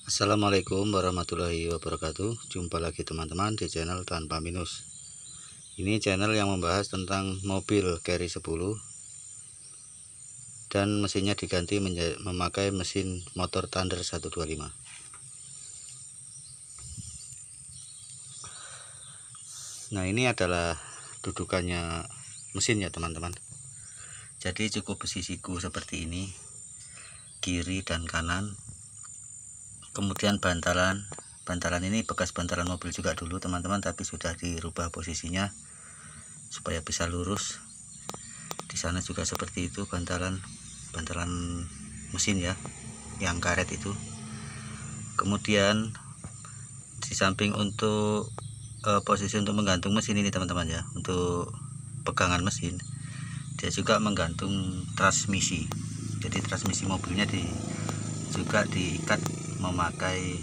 Assalamualaikum warahmatullahi wabarakatuh. Jumpa lagi teman-teman di channel Tanpa Minus. Ini channel yang membahas tentang mobil Carry 10 dan mesinnya diganti memakai mesin motor Thunder 125. Nah, ini adalah dudukannya mesin ya teman-teman. Jadi cukup besi siku seperti ini, kiri dan kanan. Kemudian bantalan ini bekas bantalan mobil juga dulu teman-teman, tapi sudah dirubah posisinya supaya bisa lurus. Di sana juga seperti itu bantalan mesin ya, yang karet itu. Kemudian di samping untuk posisi untuk menggantung mesin ini teman-teman ya, untuk pegangan mesin, dia juga menggantung transmisi. Jadi transmisi mobilnya juga diikat memakai,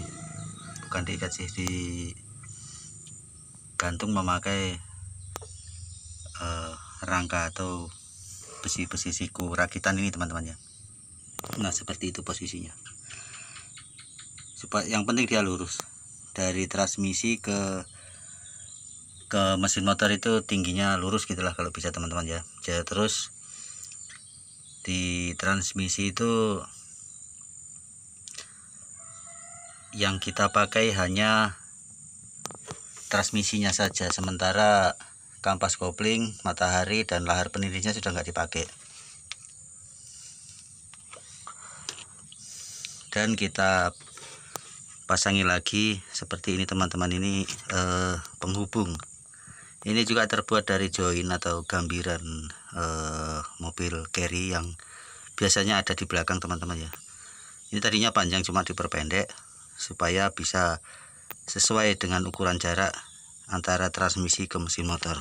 bukan diikat sih, digantung memakai rangka atau besi-besi siku rakitan ini teman-teman ya. Nah, seperti itu posisinya. Supaya yang penting dia lurus dari transmisi ke mesin motor, itu tingginya lurus gitulah kalau bisa teman-teman ya. Jadi terus di transmisi itu yang kita pakai hanya transmisinya saja, sementara kampas kopling, matahari, dan lahar penirisnya sudah nggak dipakai. Dan kita pasangi lagi seperti ini teman-teman. Ini penghubung. Ini juga terbuat dari join atau gambiran mobil Carry yang biasanya ada di belakang teman-teman ya. Ini tadinya panjang, cuma diperpendek supaya bisa sesuai dengan ukuran jarak antara transmisi ke mesin motor.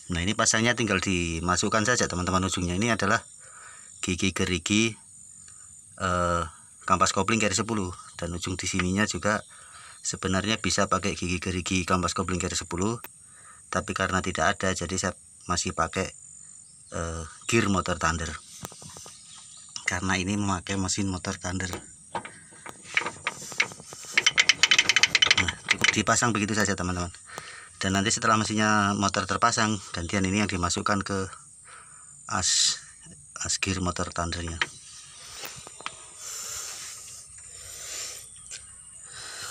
Nah, ini pasangnya tinggal dimasukkan saja teman-teman. Ujungnya ini adalah gigi gerigi kampas kopling Carry 10, dan ujung di sininya juga sebenarnya bisa pakai gigi gerigi kampas kopling Carry 10, tapi karena tidak ada, jadi saya masih pakai gear motor Thunder, karena ini memakai mesin motor Thunder. Nah, cukup dipasang begitu saja teman-teman. Dan nanti setelah mesinnya motor terpasang, gantian ini yang dimasukkan ke as gear motor Thundernya.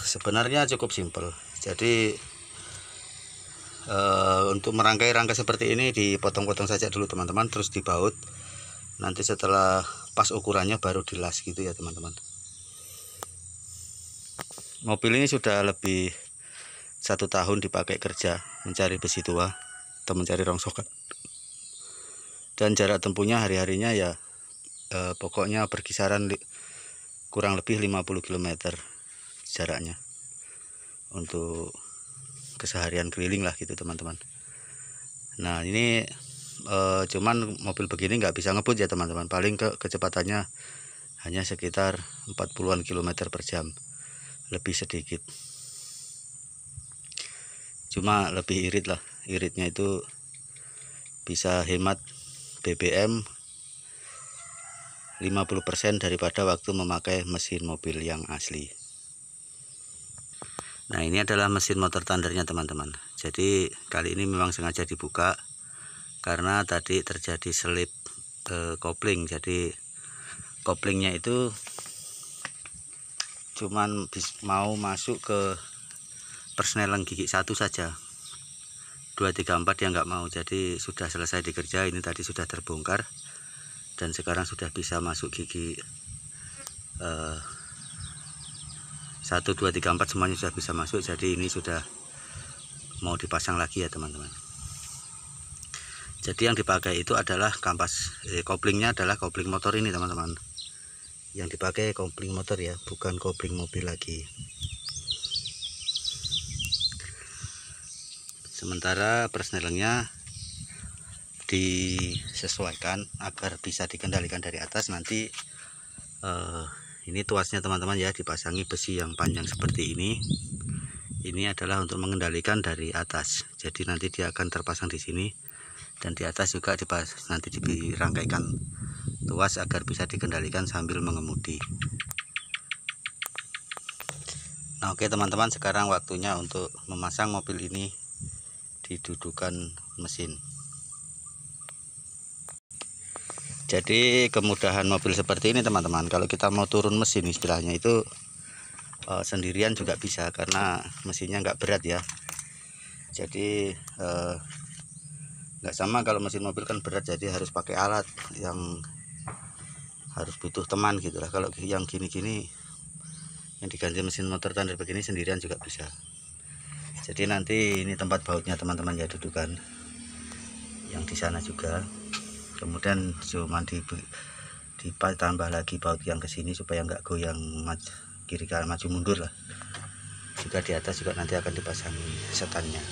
Sebenarnya cukup simpel. Jadi untuk merangkai rangka seperti ini dipotong-potong saja dulu teman-teman, terus dibaut. Nanti setelah pas ukurannya baru dilas gitu ya teman-teman. Mobil ini sudah lebih 1 tahun dipakai kerja mencari besi tua atau mencari rongsokan, dan jarak tempuhnya hari-harinya ya pokoknya berkisaran kurang lebih 50 km jaraknya untuk keseharian keliling lah gitu teman-teman. Nah, ini cuman mobil begini nggak bisa ngebut ya teman-teman. Paling kecepatannya hanya sekitar 40-an km per jam, lebih sedikit. Cuma lebih irit lah. Iritnya itu bisa hemat BBM 50% daripada waktu memakai mesin mobil yang asli. Nah, ini adalah mesin motor Thundernya teman-teman. Jadi kali ini memang sengaja dibuka karena tadi terjadi selip kopling. Jadi koplingnya itu cuman mau masuk ke persneling gigi 1 saja, 2, 3, 4 dia nggak mau. Jadi sudah selesai dikerja, ini tadi sudah terbongkar dan sekarang sudah bisa masuk gigi 1, 2, 3, 4 semuanya sudah bisa masuk. Jadi ini sudah mau dipasang lagi ya teman-teman. Jadi yang dipakai itu adalah kampas koplingnya adalah kopling motor ini teman-teman. Yang dipakai kopling motor ya, bukan kopling mobil lagi. Sementara persnelingnya disesuaikan agar bisa dikendalikan dari atas. Nanti ini tuasnya teman-teman ya, dipasangi besi yang panjang seperti ini. Ini adalah untuk mengendalikan dari atas. Jadi nanti dia akan terpasang di sini, dan di atas juga nanti dirangkaikan tuas agar bisa dikendalikan sambil mengemudi. Nah, oke teman-teman, sekarang waktunya untuk memasang mobil ini di dudukan mesin. Jadi kemudahan mobil seperti ini teman-teman, kalau kita mau turun mesin istilahnya itu sendirian juga bisa, karena mesinnya nggak berat ya. Jadi nggak sama kalau mesin mobil kan berat, jadi harus pakai alat yang harus butuh teman gitulah. Kalau yang gini-gini yang diganti mesin motor standar begini sendirian juga bisa. Jadi nanti ini tempat bautnya teman-teman ya, dudukan yang di sana juga. Kemudian cuma ditambah lagi baut yang ke sini supaya nggak goyang kiri kanan maju mundur lah. Juga di atas juga nanti akan dipasang setannya.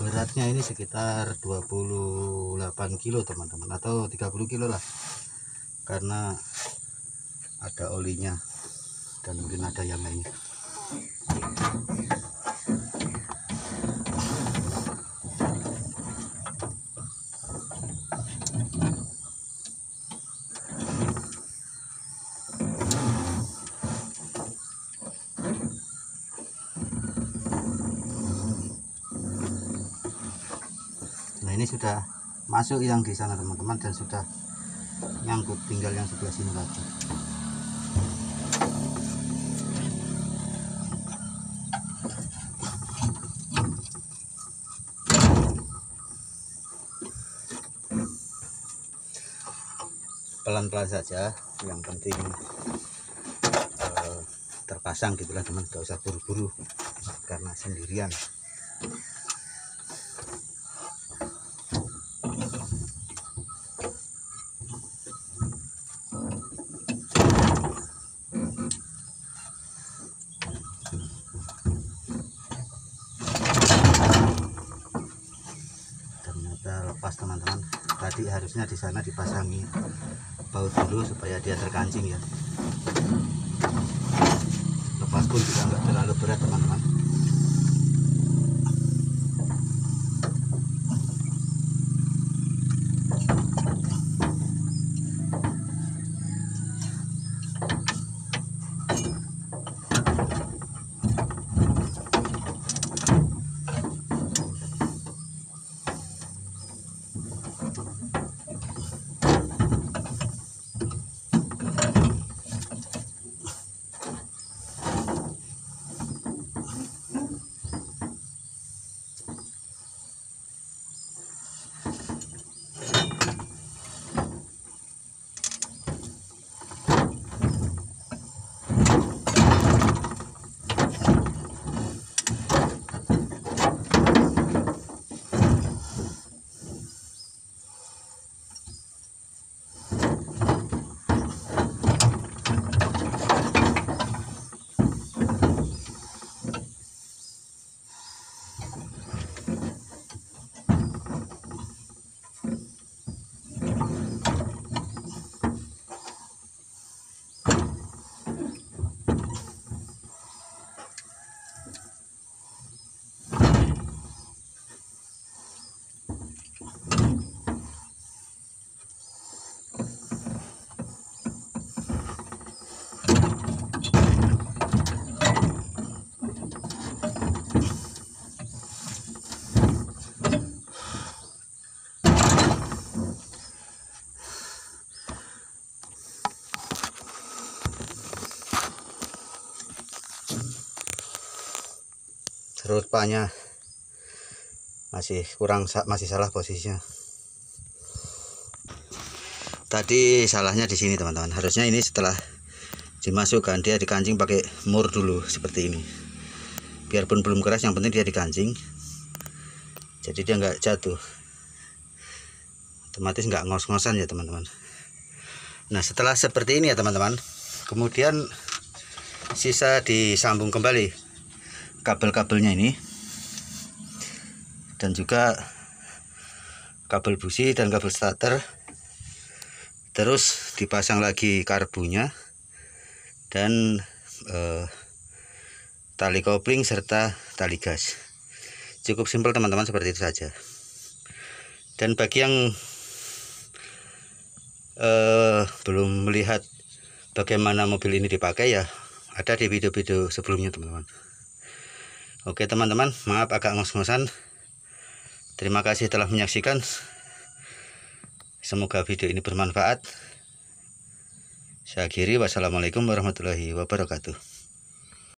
Beratnya ini sekitar 28 kilo teman-teman, atau 30 kilo lah, karena ada olinya dan mungkin ada yang lainnya. Nah, ini sudah masuk yang di sana teman-teman, dan sudah nyangkut, tinggal yang sebelah sini lagi. Pelan-pelan saja, yang penting terpasang gitulah teman, gak usah buru-buru karena sendirian. Lepas teman-teman, tadi harusnya di sana dipasangi baut dulu supaya dia terkancing ya. Lepas pun juga nggak terlalu berat teman-teman. Terus paknya masih salah posisinya. Tadi salahnya di sini teman-teman. Harusnya ini setelah dimasukkan dia dikancing pakai mur dulu seperti ini. Biarpun belum keras, yang penting dia dikancing. Jadi dia nggak jatuh. Otomatis nggak ngos-ngosan ya teman-teman. Nah, setelah seperti ini ya teman-teman, kemudian sisa disambung kembali kabel-kabelnya ini dan juga kabel busi dan kabel starter. Terus dipasang lagi karbunya dan tali kopling serta tali gas. Cukup simpel teman-teman, seperti itu saja. Dan bagi yang belum melihat bagaimana mobil ini dipakai, ya ada di video-video sebelumnya teman-teman. Oke teman-teman, maaf agak ngos-ngosan. Terima kasih telah menyaksikan. Semoga video ini bermanfaat. Saya akhiri, wassalamualaikum warahmatullahi wabarakatuh.